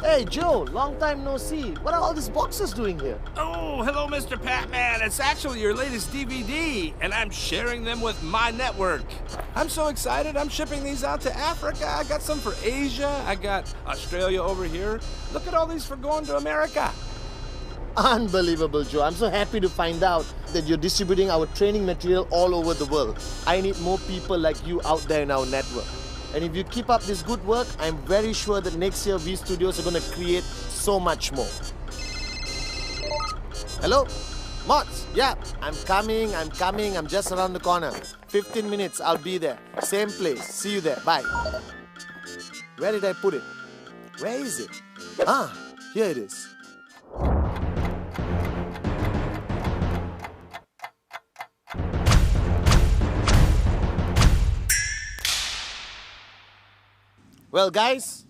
Hey Joe, long time no see. What are all these boxes doing here? Oh, hello, Mr. Pathman. It's actually your latest DVD, and I'm sharing them with my network. I'm so excited. I'm shipping these out to Africa. I got some for Asia. I got Australia over here. Look at all these for going to America. Unbelievable, Joe. I'm so happy to find out that you're distributing our training material all over the world. I need more people like you out there in our network. And if you keep up this good work, I'm very sure that next year V Studios are going to create so much more. Hello? Mods? Yeah, I'm coming. I'm just around the corner. 15 minutes, I'll be there. Same place. See you there. Bye. Where did I put it? Where is it? Ah, here it is. Well, guys,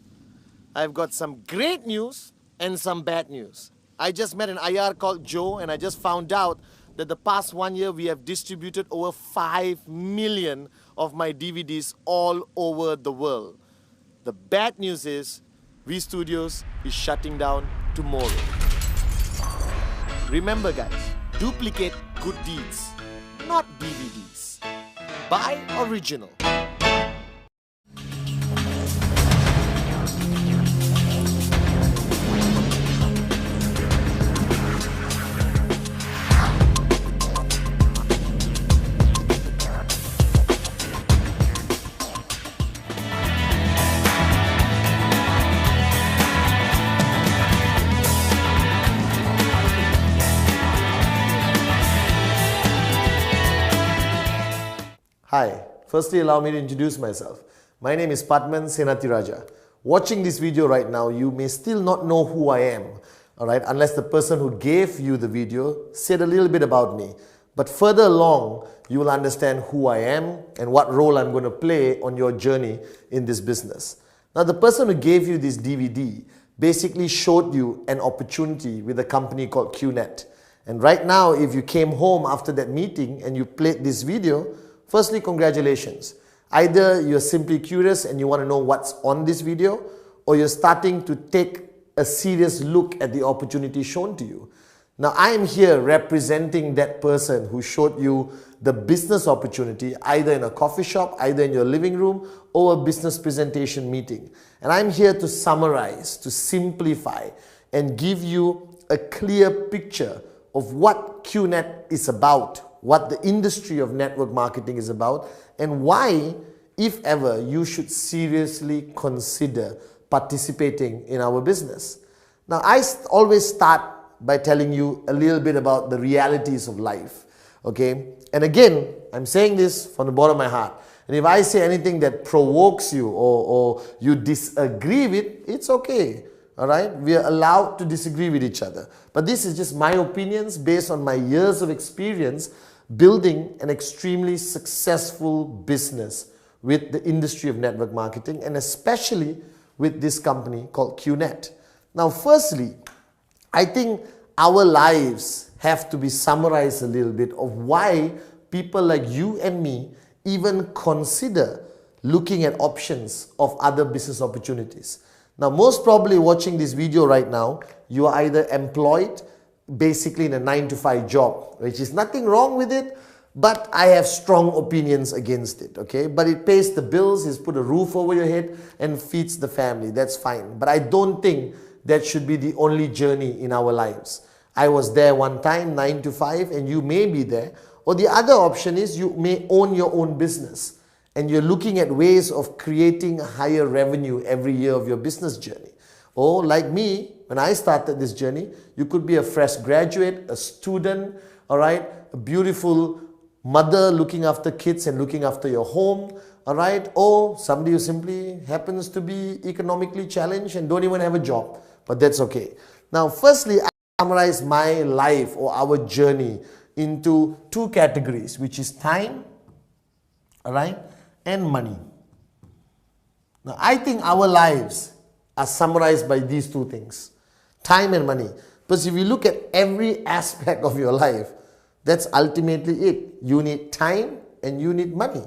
I've got some great news and some bad news. I just met an IR called Joe, and I just found out that the past 1 year we have distributed over 5 million of my DVDs all over the world. The bad news is V Studios is shutting down tomorrow. Remember, guys, duplicate good deeds, not DVDs. Buy original. Hi, firstly allow me to introduce myself. My name is Pathman Senatiraja. Watching this video right now, you may still not know who I am, alright, unless the person who gave you the video said a little bit about me. But further along, you will understand who I am and what role I'm going to play on your journey in this business. Now, the person who gave you this DVD basically showed you an opportunity with a company called Qnet. And right now, if you came home after that meeting and you played this video, firstly, congratulations. Either you're simply curious and you want to know what's on this video, or you're starting to take a serious look at the opportunity shown to you. Now, I am here representing that person who showed you the business opportunity, either in a coffee shop, either in your living room, or a business presentation meeting. And I'm here to summarize, to simplify, and give you a clear picture of what Qnet is about, what the industry of network marketing is about, and why, if ever, you should seriously consider participating in our business. Now, I always start by telling you a little bit about the realities of life, okay? And again, I'm saying this from the bottom of my heart. And if I say anything that provokes you or you disagree with, it's okay. All right, we are allowed to disagree with each other. But this is just my opinions based on my years of experience building an extremely successful business with the industry of network marketing, and especially with this company called Qnet. Now, firstly, I think our lives have to be summarized a little bit of why people like you and me even consider looking at options of other business opportunities. Now, most probably watching this video right now, you are either employed basically in a 9-to-5 job, which is nothing wrong with it, but I have strong opinions against it, okay? But it pays the bills, it's put a roof over your head and feeds the family, that's fine. But I don't think that should be the only journey in our lives. I was there one time, 9-to-5, and you may be there. Or the other option is you may own your own business, and you're looking at ways of creating higher revenue every year of your business journey. Or like me, when I started this journey, you could be a fresh graduate, a student, all right, a beautiful mother looking after kids and looking after your home, all right, or somebody who simply happens to be economically challenged and don't even have a job, but that's okay. Now, firstly, I summarize my life or our journey into two categories, which is time, all right, and money. Now, I think our lives are summarized by these two things, time and money. Because if you look at every aspect of your life, that's ultimately it. You need time and you need money.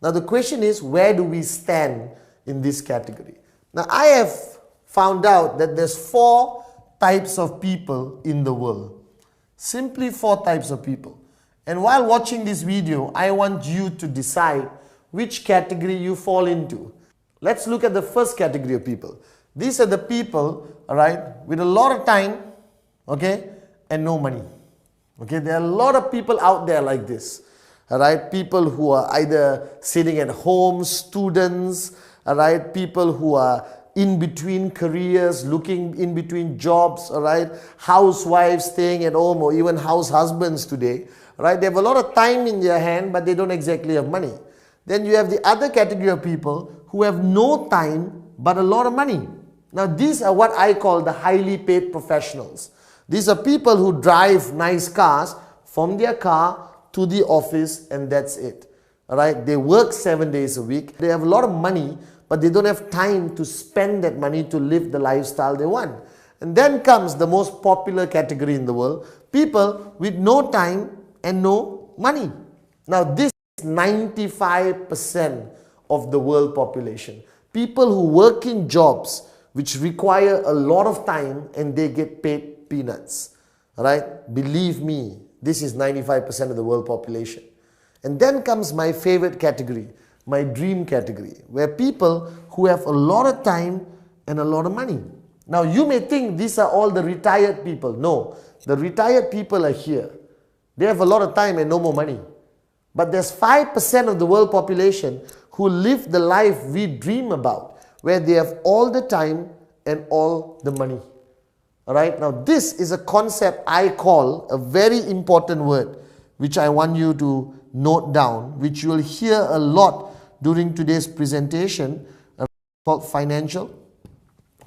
Now the question is, where do we stand in this category? Now I have found out that there's 4 types of people in the world. Simply 4 types of people. And while watching this video, I want you to decide which category you fall into. Let's look at the first category of people. These are the people, alright, with a lot of time, okay, and no money. Okay, there are a lot of people out there like this. Alright, people who are either sitting at home, students, alright, people who are in between careers, looking in between jobs, alright, housewives staying at home, or even house husbands today. Right? They have a lot of time in their hand, but they don't exactly have money. Then you have the other category of people who have no time but a lot of money. Now these are what I call the highly paid professionals. These are people who drive nice cars from their car to the office, and that's it. Alright? They work 7 days a week. They have a lot of money, but they don't have time to spend that money to live the lifestyle they want. And then comes the most popular category in the world, people with no time and no money. Now this is 95% of the world population. People who work in jobs which require a lot of time and they get paid peanuts. Right? Believe me, this is 95% of the world population. And then comes my favorite category, my dream category, where people who have a lot of time and a lot of money. Now you may think these are all the retired people. No, the retired people are here. They have a lot of time and no more money. But there's 5% of the world population who live the life we dream about, where they have all the time and all the money. Alright, now this is a concept I call a very important word, which I want you to note down, which you will hear a lot during today's presentation, called financial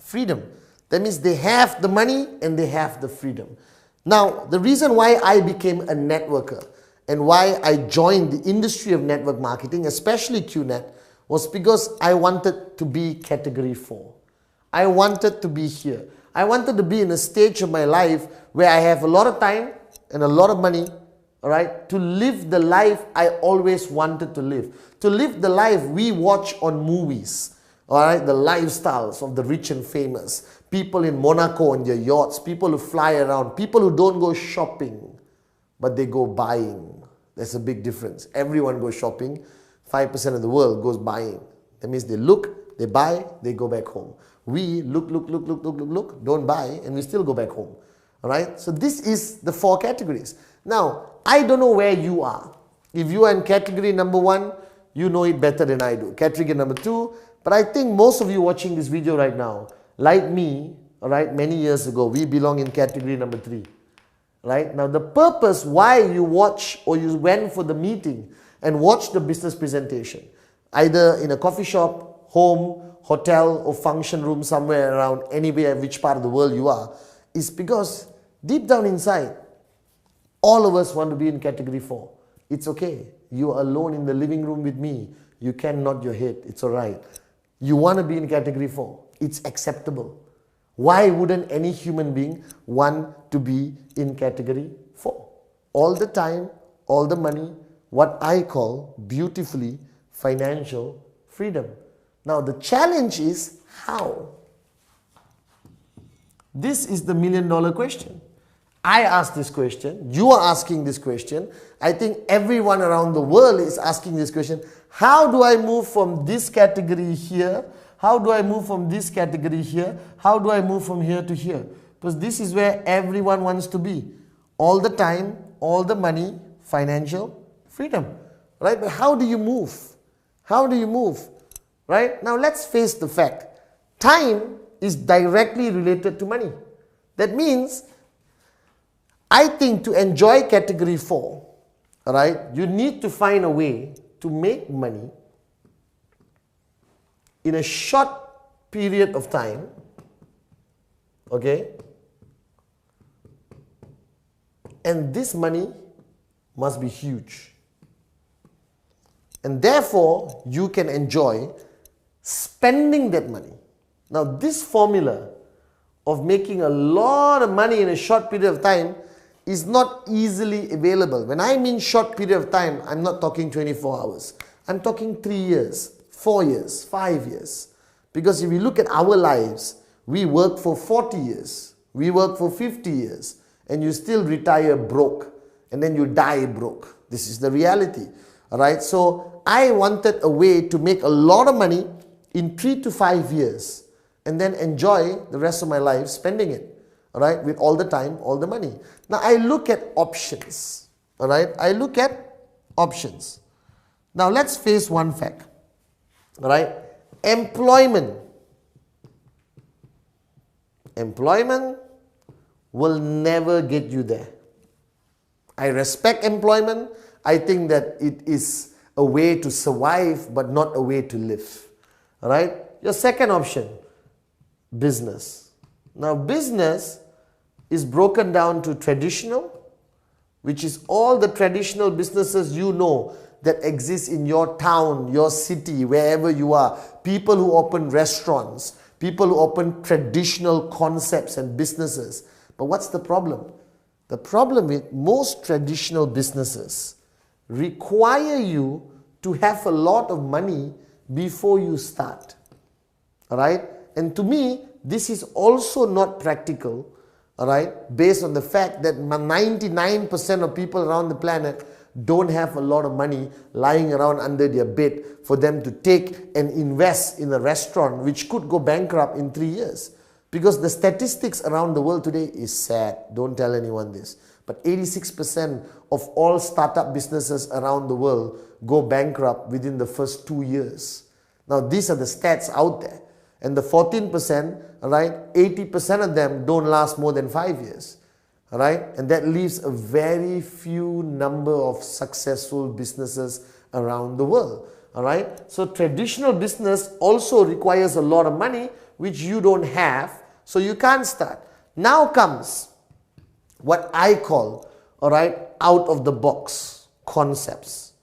freedom. That means they have the money and they have the freedom. Now, the reason why I became a networker and why I joined the industry of network marketing, especially Qnet, was because I wanted to be category 4. I wanted to be here. I wanted to be in a stage of my life where I have a lot of time and a lot of money, alright, to live the life I always wanted to live. To live the life we watch on movies. Alright, the lifestyles of the rich and famous. People in Monaco on their yachts, people who fly around, people who don't go shopping, but they go buying. There's a big difference. Everyone goes shopping, 5% of the world goes buying. That means they look, they buy, they go back home. We look, don't buy, and we still go back home. Alright, so this is the 4 categories. Now, I don't know where you are. If you are in category number 1, you know it better than I do. Category number 2, but I think most of you watching this video right now, like me, alright, many years ago, we belong in category number 3. Right? Now the purpose why you watch or you went for the meeting and watch the business presentation, either in a coffee shop, home, hotel or function room somewhere around anywhere, which part of the world you are, is because deep down inside, all of us want to be in category 4. It's okay. You are alone in the living room with me. You can nod your head. It's alright. You want to be in category 4. It's acceptable. Why wouldn't any human being want to be in category 4? All the time, all the money, what I call beautifully financial freedom. Now the challenge is how? This is the $1 million question. I asked this question, you are asking this question, I think everyone around the world is asking this question. How do I move from this category here? How do I move from this category here? How do I move from here to here? Because this is where everyone wants to be. All the time, all the money, financial freedom. Right? But how do you move? How do you move? Right? Now let's face the fact. Time is directly related to money. That means, I think to enjoy category 4, right, you need to find a way to make money in a short period of time, okay, and this money must be huge. And therefore, you can enjoy spending that money. Now, this formula of making a lot of money in a short period of time is not easily available. When I mean short period of time, I'm not talking 24 hours. I'm talking 3 years, 4 years, 5 years. Because if you look at our lives, we work for 40 years, we work for 50 years, and you still retire broke, and then you die broke. This is the reality. Alright, so I wanted a way to make a lot of money in 3 to 5 years, and then enjoy the rest of my life spending it. Alright, with all the time, all the money. Now I look at options. Alright, I look at options. Now let's face one fact. Alright, employment will never get you there. I respect employment. I think that it is a way to survive, but not a way to live. Alright, your second option, business. Now business is broken down to traditional, which is all the traditional businesses you know that exist in your town, your city, wherever you are. People who open restaurants, people who open traditional concepts and businesses. But what's the problem? The problem with most traditional businesses require you to have a lot of money before you start. Alright? And to me, this is also not practical, alright, based on the fact that 99% of people around the planet don't have a lot of money lying around under their bed for them to take and invest in a restaurant which could go bankrupt in 3 years. Because the statistics around the world today is sad. Don't tell anyone this. But 86% of all startup businesses around the world go bankrupt within the first 2 years. Now these are the stats out there. And the 14%, right, 80% of them don't last more than 5 years. Right? And that leaves a very few number of successful businesses around the world. Alright? So traditional business also requires a lot of money, which you don't have, so you can't start. Now comes what I call, alright, out of the box concepts.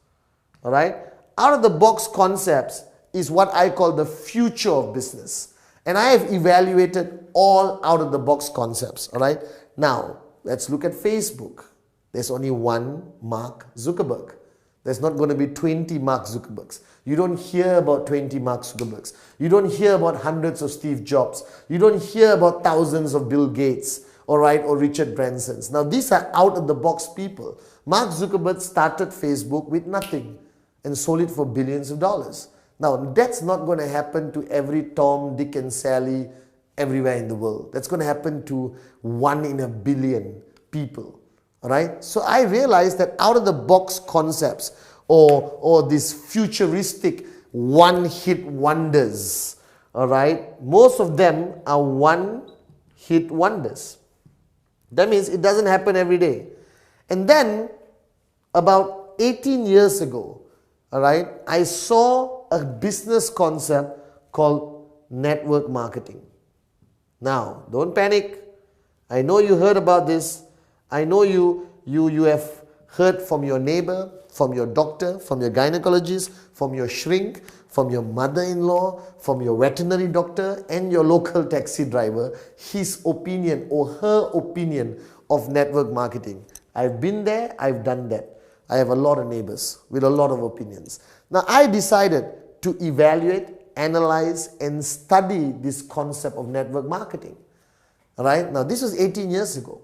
Alright? Out of the box concepts is what I call the future of business. And I have evaluated all out of the box concepts. Alright? Now, let's look at Facebook. There's only one Mark Zuckerberg. There's not going to be 20 Mark Zuckerbergs. You don't hear about 20 Mark Zuckerbergs. You don't hear about hundreds of Steve Jobs. You don't hear about thousands of Bill Gates, alright, or Richard Bransons. Now these are out of the box people. Mark Zuckerberg started Facebook with nothing and sold it for billions of dollars. Now that's not going to happen to every Tom, Dick and Sally everywhere in the world. That's going to happen to 1 in a billion people. Alright? So I realized that out of the box concepts or these futuristic one-hit wonders, alright, most of them are one-hit wonders. That means it doesn't happen every day. And then about 18 years ago, alright, I saw a business concept called network marketing. Now, don't panic. I know you heard about this. I know you have heard from your neighbor, from your doctor, from your gynecologist, from your shrink, from your mother-in-law, from your veterinary doctor and your local taxi driver, his opinion or her opinion of network marketing. I've been there, I've done that. I have a lot of neighbors with a lot of opinions. Now, I decided to evaluate, analyze and study this concept of network marketing. Alright, now this was 18 years ago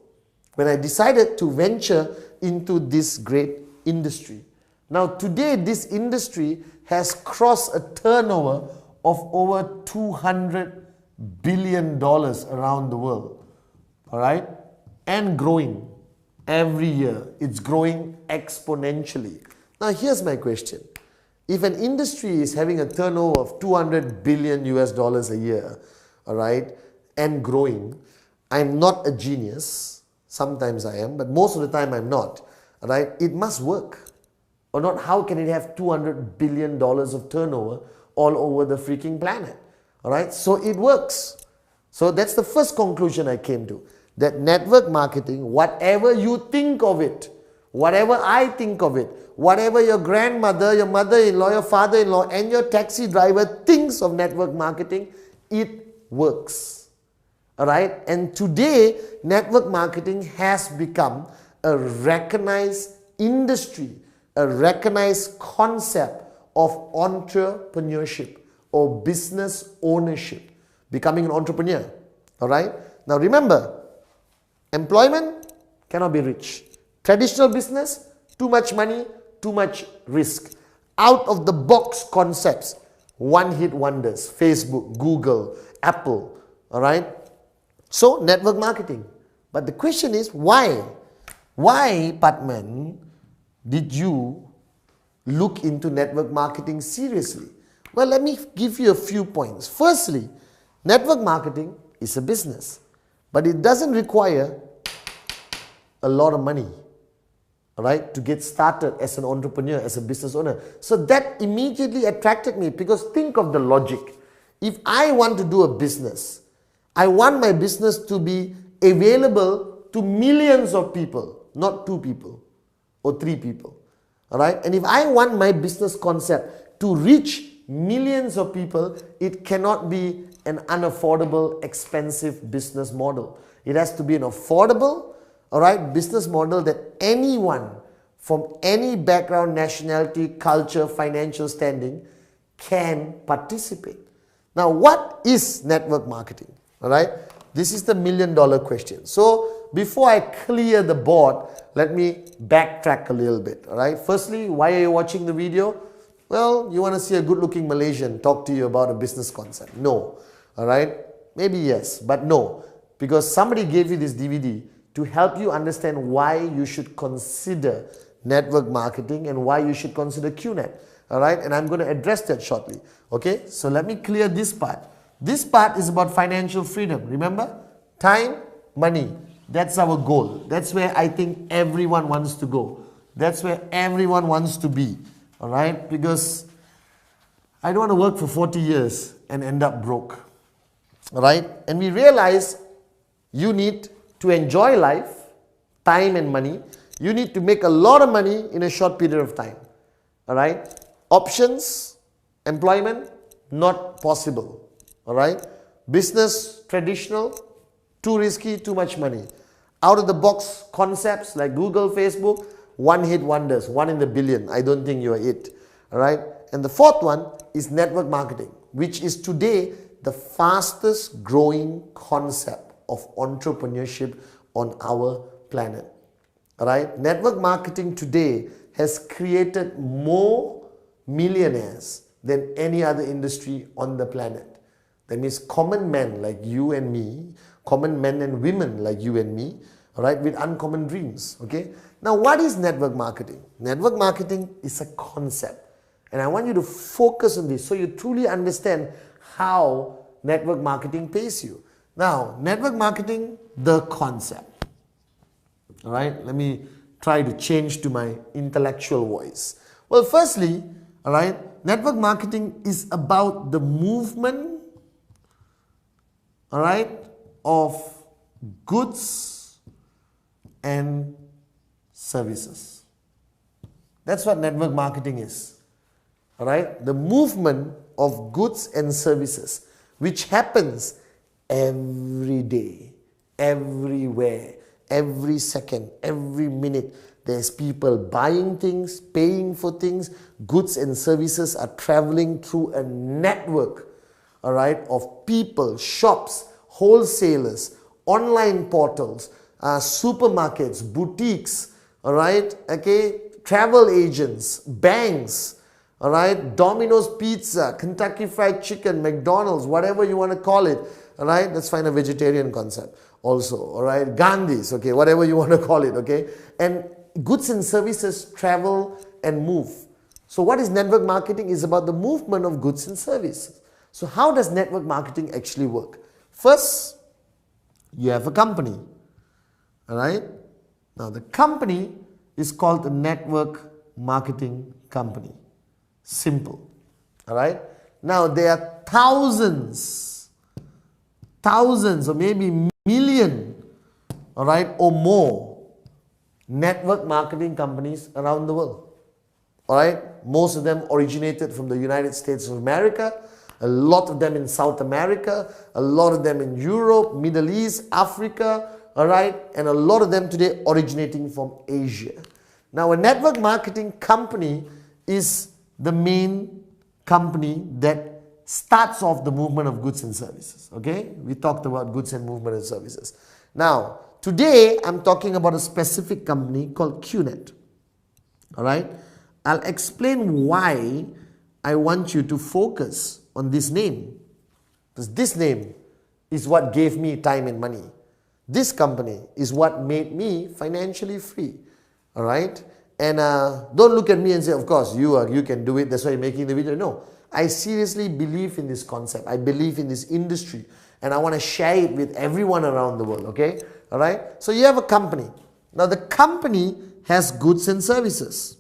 when I decided to venture into this great industry. Now today this industry has crossed a turnover of over $200 billion around the world. Alright, and growing every year. It's growing exponentially. Now here's my question. If an industry is having a turnover of $200 billion a year, alright, and growing, I'm not a genius. Sometimes I am, but most of the time I'm not. Alright, it must work. Or not, how can it have $200 billion of turnover all over the freaking planet? Alright, so it works. So that's the first conclusion I came to. That network marketing, whatever you think of it, whatever I think of it, whatever your grandmother, your mother-in-law, your father-in-law and your taxi driver thinks of network marketing, it works. Alright? And today, network marketing has become a recognized industry, a recognized concept of entrepreneurship or business ownership, becoming an entrepreneur. All right? Now remember, employment cannot be rich. Traditional business, too much money, too much risk. Out of the box concepts, one hit wonders. Facebook, Google, Apple. All right? So network marketing. But the question is, why? Why, Pathman, did you look into network marketing seriously? Well, let me give you a few points. Firstly, network marketing is a business, but it doesn't require a lot of money, right, to get started as an entrepreneur, as a business owner. So that immediately attracted me, because think of the logic. If I want to do a business, I want my business to be available to millions of people, not 2 people or 3 people. All right? And if I want my business concept to reach millions of people, it cannot be an unaffordable, expensive business model. It has to be an affordable, all right, business model that anyone from any background, nationality, culture, financial standing can participate. Now, what is network marketing? All right, this is the million-dollar question. So before I clear the board, let me backtrack a little bit. All right, firstly, why are you watching the video? Well, you want to see a good-looking Malaysian talk to you about a business concept. No. All right, maybe yes, but no, because somebody gave you this DVD to help you understand why you should consider network marketing and why you should consider Qnet. All right, and I'm going to address that shortly. Okay, so let me clear this part. This part is about financial freedom. Remember? Time, money. That's our goal. That's where I think everyone wants to go. That's where everyone wants to be. All right, because I don't want to work for 40 years and end up broke. All right, and we realize you need to enjoy life, time and money. You need to make a lot of money in a short period of time. All right, options, employment, not possible. All right, business, traditional, too risky, too much money. Out of the box concepts like Google, Facebook, one hit wonders, 1 in a billion. I don't think you're it. All right, and the fourth one is network marketing, which is today the fastest growing concept of entrepreneurship on our planet. All right, network marketing today has created more millionaires than any other industry on the planet. That means common men like you and me, common men and women like you and me, all right, with uncommon dreams. Okay, now what is network marketing? Network marketing is a concept, and I want you to focus on this so you truly understand how network marketing pays you. Now, network marketing, the concept. All right, let me try to change to my intellectual voice. Well, firstly, all right, network marketing is about the movement, all right, of goods and services. That's what network marketing is. All right, the movement of goods and services, which happens every day, everywhere, every second, every minute. There's people buying things, paying for things. Goods and services are traveling through a network, all right, of people, shops, wholesalers, online portals, supermarkets, boutiques, all right, okay, travel agents, banks, all right, Domino's Pizza, Kentucky Fried Chicken, McDonald's, whatever you want to call it, all right, let's find a vegetarian concept also, all right, Gandhi's, okay, whatever you want to call it, okay, and goods and services travel and move. So what is network marketing? Is about the movement of goods and services. So how does network marketing actually work? First, you have a company, all right, now the company is called a network marketing company. Simple. All right. Now there are thousands or maybe million, all right, or more network marketing companies around the world. All right. Most of them originated from the United States of America, a lot of them in South America, a lot of them in Europe, Middle East, Africa, all right, and a lot of them today originating from Asia. Now a network marketing company is the main company that starts off the movement of goods and services. Okay, we talked about goods and movement and services. Now, today I'm talking about a specific company called Qnet. All right, I'll explain why I want you to focus on this name, because this name is what gave me time and money. This company is what made me financially free. All right, and don't look at me and say, of course you can do it, that's why you're making the video. No, I seriously believe in this concept. I believe in this industry, and I want to share it with everyone around the world. Okay, all right. So you have a company. Now the company has goods and services.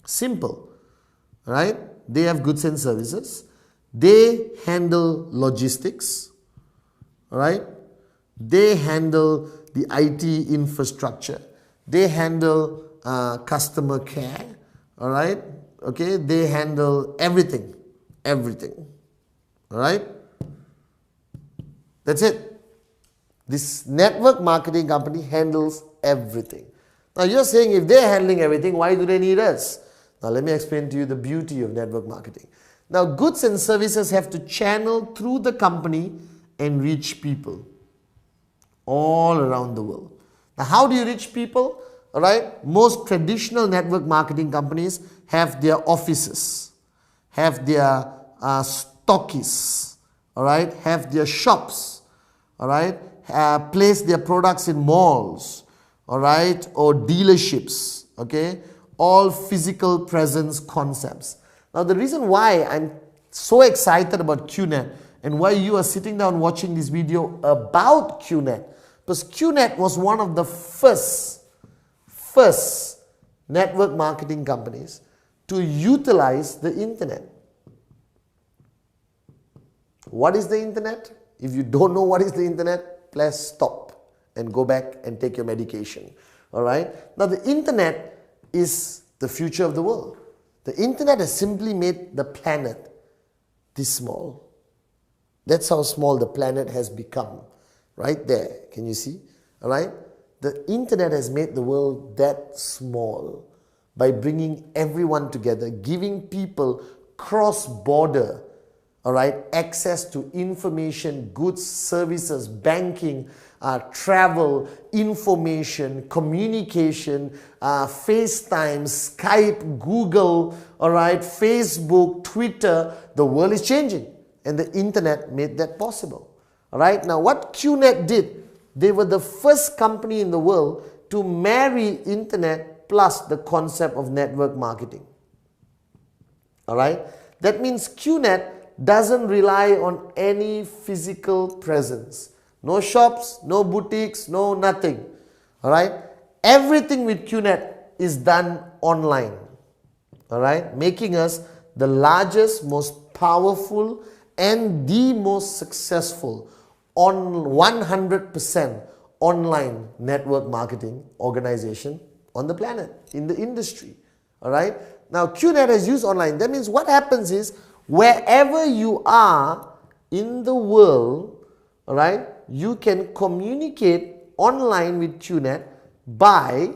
Simple, right? They have goods and services. They handle logistics, all right? They handle the IT infrastructure. They handle customer care, all right? Okay, they handle everything, all right? That's it. This network marketing company handles everything. Now you're saying, if they're handling everything, why do they need us? Now let me explain to you the beauty of network marketing. Now goods and services have to channel through the company and reach people all around the world. Now how do you reach people? All right, most traditional network marketing companies have their offices, have their stockists, all right, have their shops, all right, place their products in malls, all right, or dealerships, okay, all physical presence concepts. Now the reason why I'm so excited about Qnet and why you are sitting down watching this video about Qnet, because Qnet was one of the first network marketing companies to utilize the internet. What is the internet? If you don't know what is the internet, please stop and go back and take your medication. All right? Now the internet is the future of the world. The internet has simply made the planet this small. That's how small the planet has become. Right there. Can you see? All right? The internet has made the world that small by bringing everyone together, giving people cross-border, all right, access to information, goods, services, banking, travel, information, communication, FaceTime, Skype, Google, all right, Facebook, Twitter. The world is changing, and the internet made that possible. All right, now what Qnet did, they were the first company in the world to marry internet plus the concept of network marketing. All right, that means Qnet doesn't rely on any physical presence. No shops, no boutiques, no nothing. All right, everything with Qnet is done online. All right, making us the largest, most powerful, and the most successful on 100% online network marketing organization on the planet, in the industry. All right. Now Qnet has used online. That means what happens is, wherever you are in the world, all right, you can communicate online with Qnet, buy,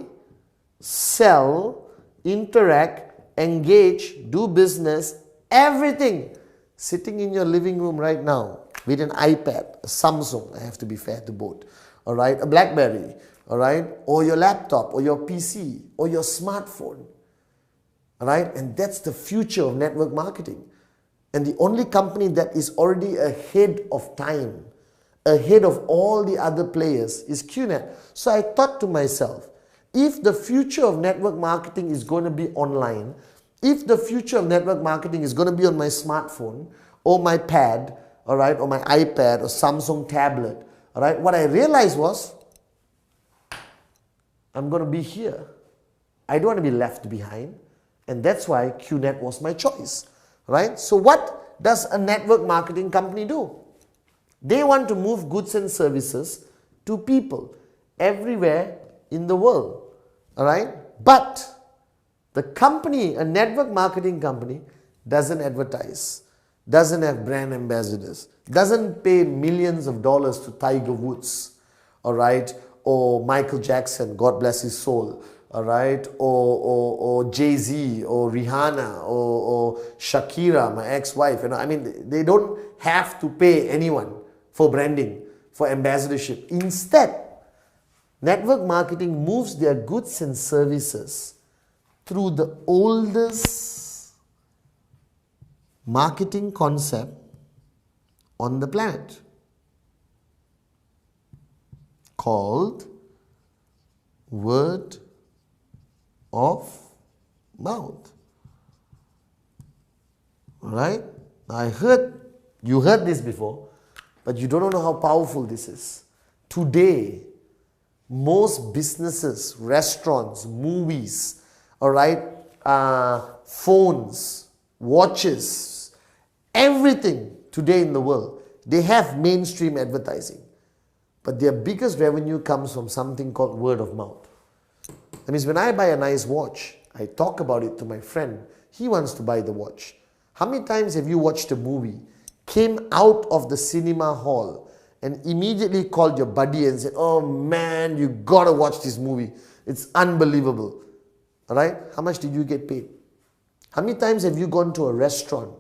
sell, interact, engage, do business, everything sitting in your living room right now with an iPad, a Samsung, I have to be fair to both, all right, a BlackBerry, all right, or your laptop, or your PC, or your smartphone, all right, and that's the future of network marketing. And the only company that is already ahead of time, ahead of all the other players, is Qnet. So I thought to myself, if the future of network marketing is going to be online, if the future of network marketing is going to be on my smartphone, or my pad, all right, or my iPad, or Samsung tablet, all right, what I realized was, I'm going to be here. I don't want to be left behind. And that's why Qnet was my choice. Right? So what does a network marketing company do? They want to move goods and services to people everywhere in the world. All right? But the company, a network marketing company, doesn't advertise, doesn't have brand ambassadors, doesn't pay millions of dollars to Tiger Woods, all right, or Michael Jackson, God bless his soul, all right, or Jay-Z, or Rihanna, or Shakira, my ex-wife. You know, I mean, they don't have to pay anyone for branding, for ambassadorship. Instead, network marketing moves their goods and services through the oldest marketing concept on the planet, called word of mouth. Alright? You heard this before, but you don't know how powerful this is. Today, most businesses, restaurants, movies, alright, phones, watches, everything today in the world, they have mainstream advertising. But their biggest revenue comes from something called word of mouth. That means when I buy a nice watch, I talk about it to my friend. He wants to buy the watch. How many times have you watched a movie, came out of the cinema hall, and immediately called your buddy and said, "Oh man, you gotta watch this movie. It's unbelievable." Alright? How much did you get paid? How many times have you gone to a restaurant,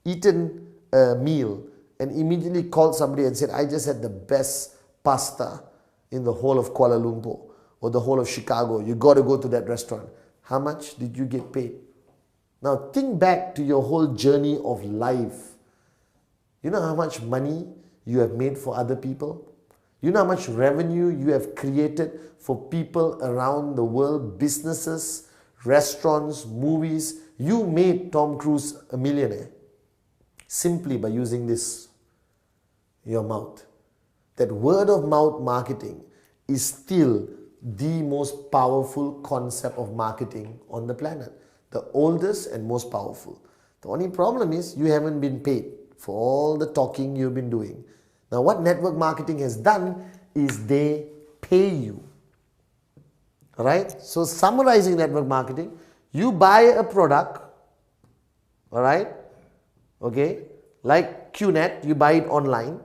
eaten a meal, and immediately called somebody and said, "I just had the best pasta in the whole of Kuala Lumpur or the whole of Chicago. You got to go to that restaurant." How much did you get paid? Now think back to your whole journey of life. You know how much money you have made for other people? You know how much revenue you have created for people around the world, businesses, restaurants, movies. You made Tom Cruise a millionaire simply by using this, your mouth. That word of mouth marketing is still the most powerful concept of marketing on the planet. The oldest and most powerful. The only problem is you haven't been paid for all the talking you've been doing. Now what network marketing has done is they pay you. Alright? So summarizing network marketing, you buy a product, alright? Okay? Like Qnet, you buy it online,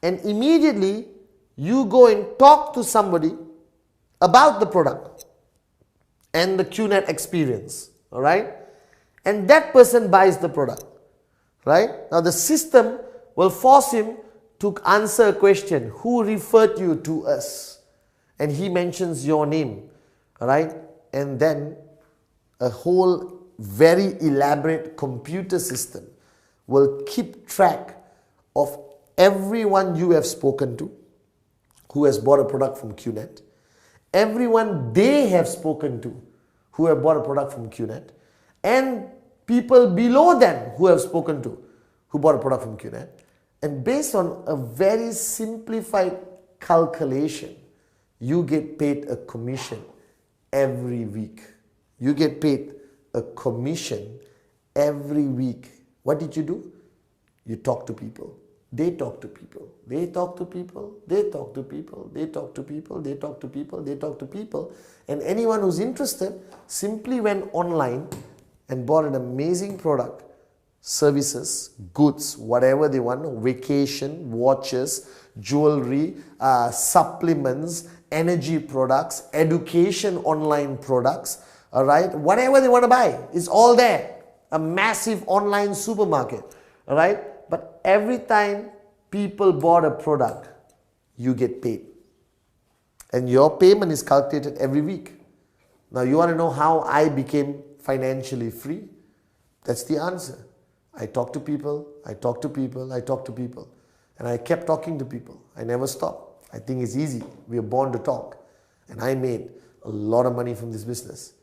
and immediately you go and talk to somebody about the product and the Qnet experience, all right? And that person buys the product, right? Now the system will force him to answer a question: who referred you to us? And he mentions your name, all right? And then a whole very elaborate computer system will keep track of everyone you have spoken to who has bought a product from Qnet, everyone they have spoken to who have bought a product from Qnet, and people below them who have spoken to who bought a product from Qnet. And based on a very simplified calculation, you get paid a commission every week. You get paid a commission every week. What did you do? You talk to people. They talk to people. They talk to people. They talk to people. They talk to people. They talk to people. They talk to people. And anyone who's interested simply went online and bought an amazing product, services, goods, whatever they want, vacation, watches, jewelry, supplements, energy products, education online products, all right, whatever they want to buy, it's all there. A massive online supermarket, all right. But every time people bought a product, you get paid. And your payment is calculated every week. Now you want to know how I became financially free? That's the answer. I talk to people, I talk to people, I talk to people. And I kept talking to people. I never stopped. I think it's easy. We are born to talk. And I made a lot of money from this business.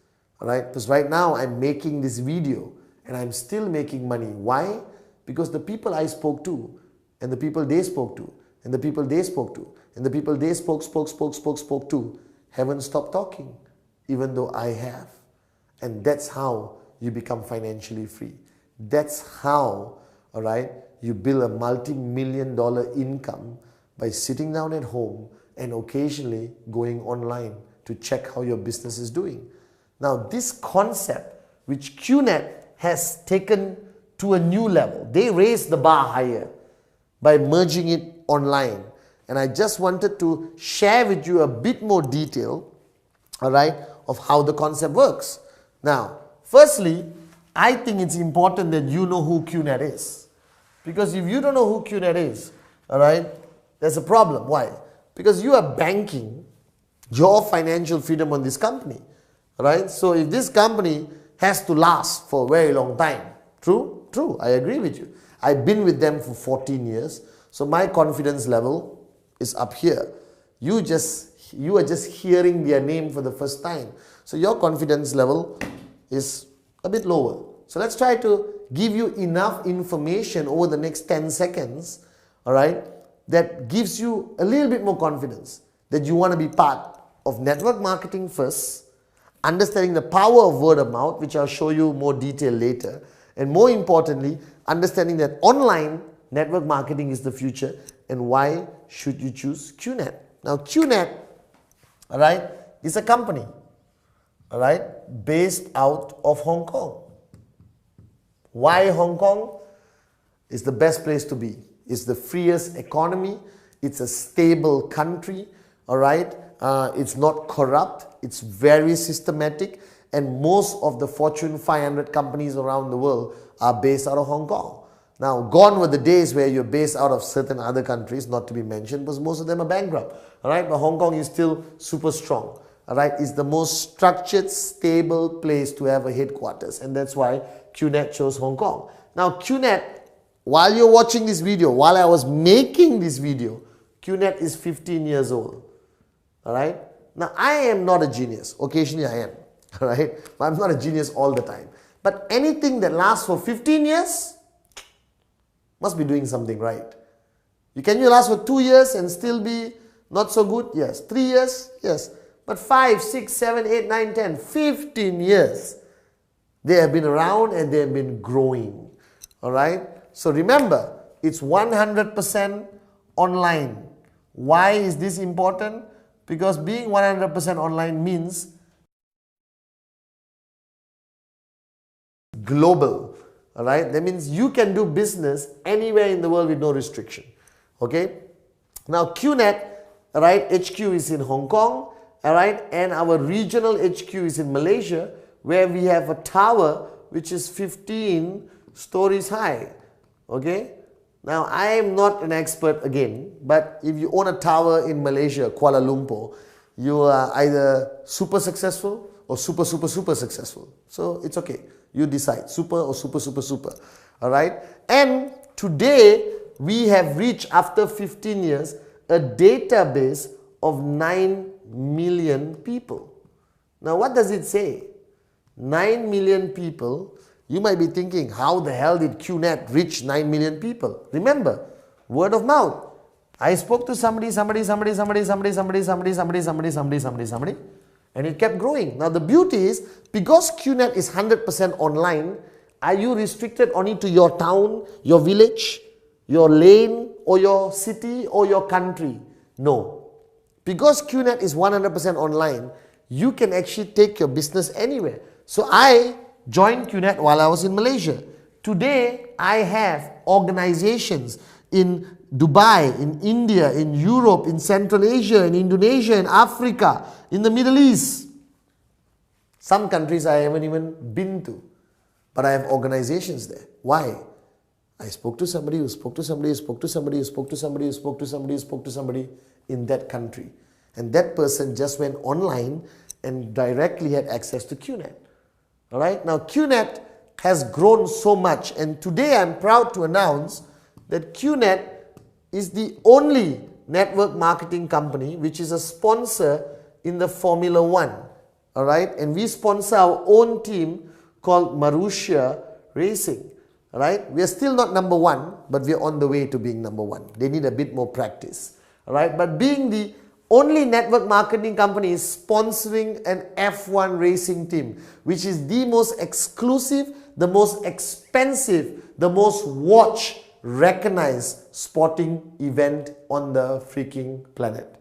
All right? Because right now I'm making this video and I'm still making money. Why? Because the people I spoke to, and the people they spoke to, and the people they spoke to, and the people they spoke to, haven't stopped talking, even though I have. And that's how you become financially free. That's how, all right, you build a multi-million-dollar income by sitting down at home and occasionally going online to check how your business is doing. Now, this concept, which Qnet has taken to a new level, they raised the bar higher by merging it online. And I just wanted to share with you a bit more detail, all right, of how the concept works. Now, firstly, I think it's important that you know who Qnet is. Because if you don't know who Qnet is, all right, there's a problem. Why? Because you are banking your financial freedom on this company, right? So if this company has to last for a very long time, true? True, I agree with you. I've been with them for 14 years, so my confidence level is up here. You are just hearing their name for the first time, so your confidence level is a bit lower. So let's try to give you enough information over the next 10 seconds, all right, that gives you a little bit more confidence that you want to be part of network marketing first, understanding the power of word of mouth, which I'll show you more detail later, and more importantly, understanding that online network marketing is the future and why should you choose Qnet. Now Qnet, all right, is a company, all right, based out of Hong Kong. Why Hong Kong? It's the best place to be. It's the freest economy. It's a stable country, all right? It's not corrupt. It's very systematic. And most of the Fortune 500 companies around the world are based out of Hong Kong. Now, gone were the days where you're based out of certain other countries, not to be mentioned, because most of them are bankrupt, all right? But Hong Kong is still super strong, all right? It's the most structured, stable place to have a headquarters. And that's why Qnet chose Hong Kong. Now, Qnet, while you're watching this video, while I was making this video, Qnet is 15 years old. All right? Now, I am not a genius. Occasionally I am. All right? But I'm not a genius all the time. But anything that lasts for 15 years must be doing something right. Can you last for 2 years and still be not so good? Yes. 3 years? Yes. But 5, 6, 7, 8, 9, 10, 15 years. They have been around and they have been growing. All right? So remember, it's 100% online. Why is this important? Because being 100% online means global. All right? That means you can do business anywhere in the world with no restriction. Okay? Now Qnet, all right, HQ is in Hong Kong, all right, and our regional HQ is in Malaysia, where we have a tower which is 15 stories high. Okay? Now, I am not an expert again, but if you own a tower in Malaysia, Kuala Lumpur, you are either super successful or super successful. So, it's okay. You decide, super or super. Alright? And today, we have reached, after 15 years, a database of 9 million people. Now, what does it say? 9 million people. You might be thinking, how the hell did Qnet reach 9 million people? Remember, word of mouth. I spoke to somebody, and it kept growing. Now the beauty is, because Qnet is 100% online, are you restricted only to your town, your village, your lane, or your city, or your country? No. Because Qnet is 100% online, you can actually take your business anywhere. So I joined Qnet while I was in Malaysia. Today, I have organizations in Dubai, in India, in Europe, in Central Asia, in Indonesia, in Africa, in the Middle East. Some countries I haven't even been to, but I have organizations there. Why? I spoke to somebody who spoke to somebody who spoke to somebody who spoke to somebody who spoke to somebody who spoke to somebody in that country. And that person just went online and directly had access to Qnet. All right? Now, Qnet has grown so much, and today I'm proud to announce that Qnet is the only network marketing company which is a sponsor in the Formula 1. All right? And we sponsor our own team called Marussia Racing. All right? We are still not number 1, but we are on the way to being number 1. They need a bit more practice. All right? But being the only network marketing company is sponsoring an F1 racing team, which is the most exclusive, the most expensive, the most watched, recognized sporting event on the freaking planet.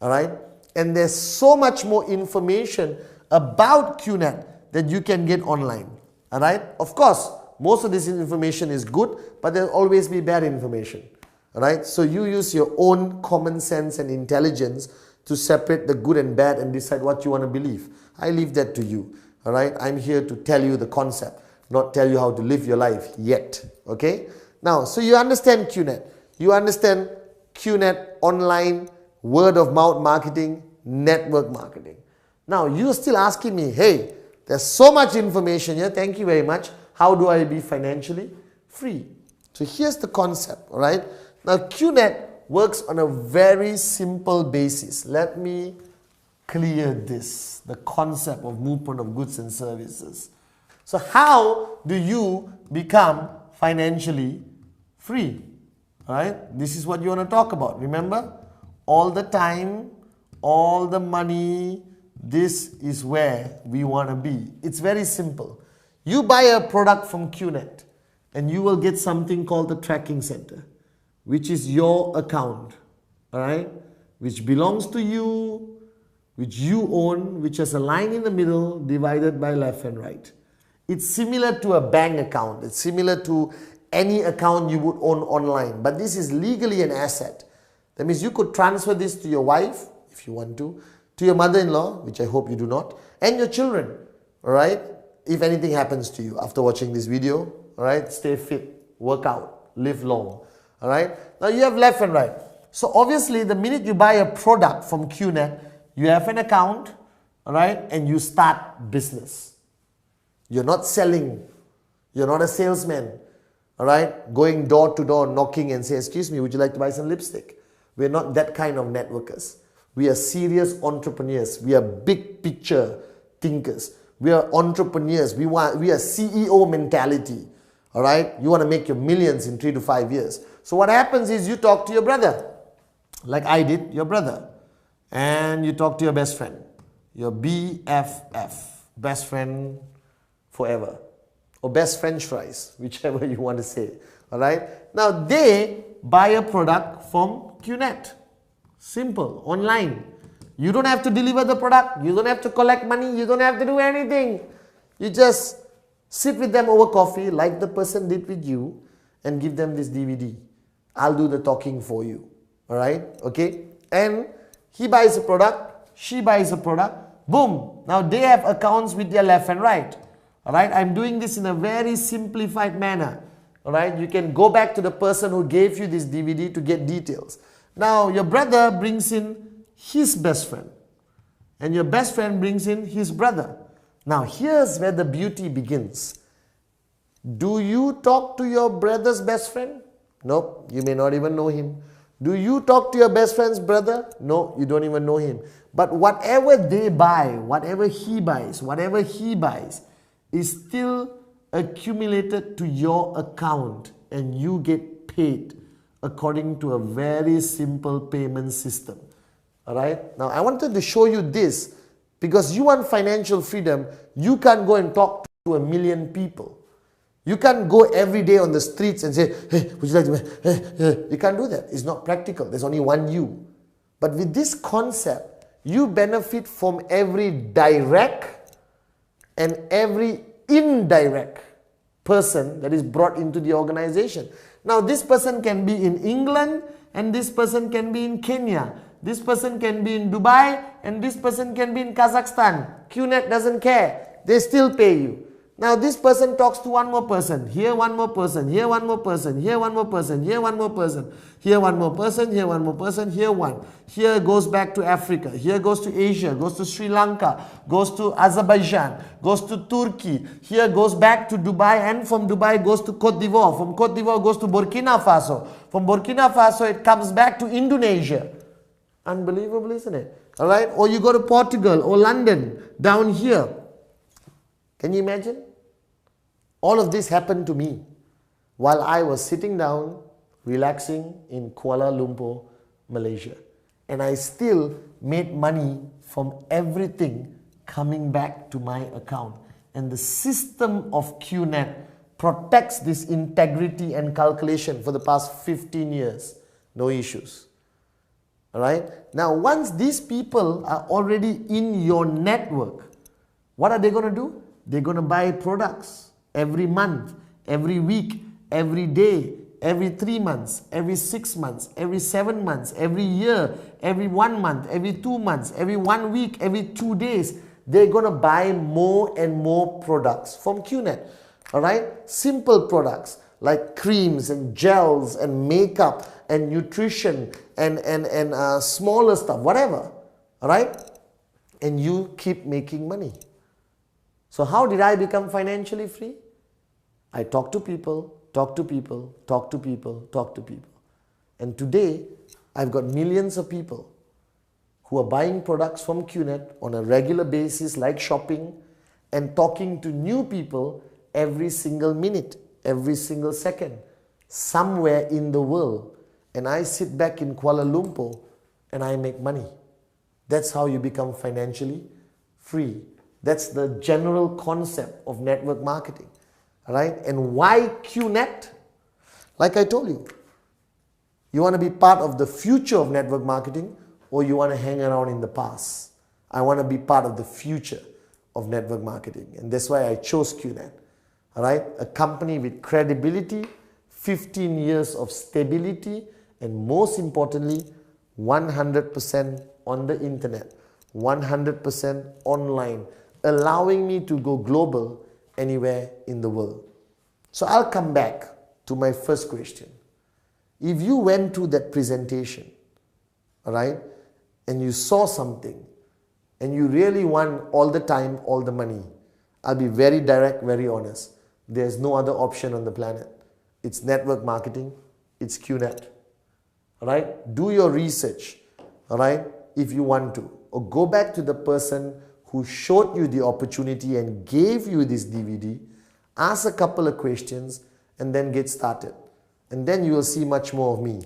Alright? And there's so much more information about Qnet that you can get online. Alright? Of course, most of this information is good, but there'll always be bad information. Alright? So you use your own common sense and intelligence to separate the good and bad and decide what you want to believe. I leave that to you. All right, I'm here to tell you the concept, not tell you how to live your life yet. Okay, now, so you understand Qnet. You understand Qnet online, word of mouth marketing, network marketing. Now, you're still asking me, hey, there's so much information here. Thank you very much. How do I be financially free? So here's the concept, all right? Now, Qnet works on a very simple basis. Let me clear this, the concept of movement of goods and services. So how do you become financially free? All right, this is what you want to talk about. Remember, all the time, all the money, this is where we want to be. It's very simple. You buy a product from Qnet and you will get something called the tracking center, which is your account, all right, which belongs to you, which you own, which has a line in the middle divided by left and right. It's similar to a bank account. It's similar to any account you would own online, but this is legally an asset. That means you could transfer this to your wife, if you want to your mother-in-law, which I hope you do not, and your children, all right? If anything happens to you after watching this video, all right? Stay fit, work out, live long, all right? Now you have left and right. So obviously, the minute you buy a product from Qnet, you have an account, all right, and you start business. You're not selling. You're not a salesman, all right, going door to door, knocking and say, excuse me, would you like to buy some lipstick? We're not that kind of networkers. We are serious entrepreneurs. We are big picture thinkers. We are entrepreneurs. We are CEO mentality, all right? You want to make your millions in 3 to 5 years. So what happens is you talk to your brother, like I did, your brother. And you talk to your best friend, your BFF, best friend forever, or best French fries, whichever you want to say, all right? Now, they buy a product from Qnet. Simple, online. You don't have to deliver the product. You don't have to collect money. You don't have to do anything. You just sit with them over coffee, like the person did with you, and give them this DVD. I'll do the talking for you, all right? Okay? And he buys a product, she buys a product, boom. Now they have accounts with their left and right. All right, I'm doing this in a very simplified manner. All right, you can go back to the person who gave you this DVD to get details. Now your brother brings in his best friend and your best friend brings in his brother. Now here's where the beauty begins. Do you talk to your brother's best friend? Nope, you may not even know him. Do you talk to your best friend's brother? No, you don't even know him. But whatever they buy, whatever he buys is still accumulated to your account and you get paid according to a very simple payment system. Alright? Now I wanted to show you this because you want financial freedom. You can't go and talk to 1 million people. You can't go every day on the streets and say, hey, would you like to... You can't do that. It's not practical. There's only one you. But with this concept, you benefit from every direct and every indirect person that is brought into the organization. Now, this person can be in England and this person can be in Kenya. This person can be in Dubai and this person can be in Kazakhstan. Qnet doesn't care. They still pay you. Now this person talks to one more person, here one more person, here one more person, here one more person, here one more person, here one more person, here one more person, here one. Here goes back to Africa, here goes to Asia, goes to Sri Lanka, goes to Azerbaijan, goes to Turkey, here goes back to Dubai, and from Dubai goes to Cote d'Ivoire, from Cote d'Ivoire goes to Burkina Faso, from Burkina Faso it comes back to Indonesia. Unbelievable, isn't it? Alright, or you go to Portugal or London, down here. Can you imagine? All of this happened to me while I was sitting down, relaxing in Kuala Lumpur, Malaysia. And I still made money from everything coming back to my account. And the system of Qnet protects this integrity and calculation for the past 15 years. No issues. Alright? Now, once these people are already in your network, what are they going to do? They're going to buy products every month, every week, every day, every 3 months, every 6 months, every 7 months, every year, every 1 month, every 2 months, every 1 week, every 2 days, they're going to buy more and more products from Qnet. All right? Simple products like creams and gels and makeup and nutrition and smaller stuff, whatever. All right? And you keep making money. So how did I become financially free? I talk to people, talk to people, talk to people, talk to people. And today, I've got millions of people who are buying products from Qnet on a regular basis, like shopping, and talking to new people every single minute, every single second, somewhere in the world. And I sit back in Kuala Lumpur and I make money. That's how you become financially free. That's the general concept of network marketing. Right? And why Qnet? Like I told you, you want to be part of the future of network marketing, or you want to hang around in the past? I want to be part of the future of network marketing, and that's why I chose Qnet. All right? A company with credibility, 15 years of stability, and most importantly, 100% on the internet, 100% online, allowing me to go global anywhere in the world. So I'll come back to my first question. If you went to that presentation, all right, and you saw something, and you really want all the time, all the money, I'll be very direct, very honest. There's no other option on the planet. It's network marketing, it's Qnet. All right? Do your research, all right, if you want to. Or go back to the person who showed you the opportunity and gave you this DVD, ask a couple of questions, and then get started. And then you will see much more of me,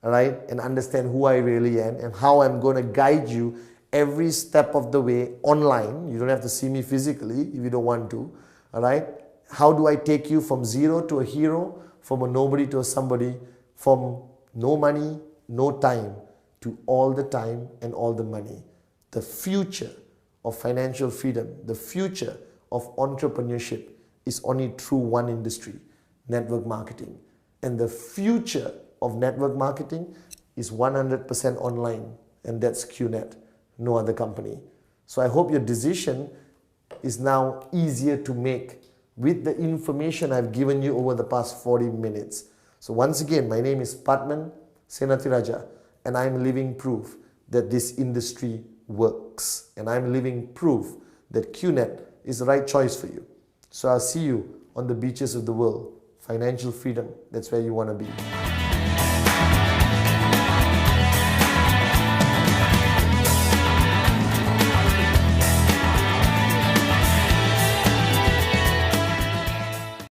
all right, and understand who I really am and how I'm going to guide you every step of the way online. You don't have to see me physically if you don't want to, all right? How do I take you from zero to a hero, from a nobody to a somebody, from no money, no time, to all the time and all the money? The future of financial freedom, the future of entrepreneurship is only through one industry, network marketing. And the future of network marketing is 100% online, and that's Qnet, no other company. So I hope your decision is now easier to make with the information I've given you over the past 40 minutes. So once again, my name is Pathman Senatiraja, and I'm living proof that this industry works. And I'm living proof that Qnet is the right choice for you. So I'll see you on the beaches of the world. Financial freedom, that's where you want to be.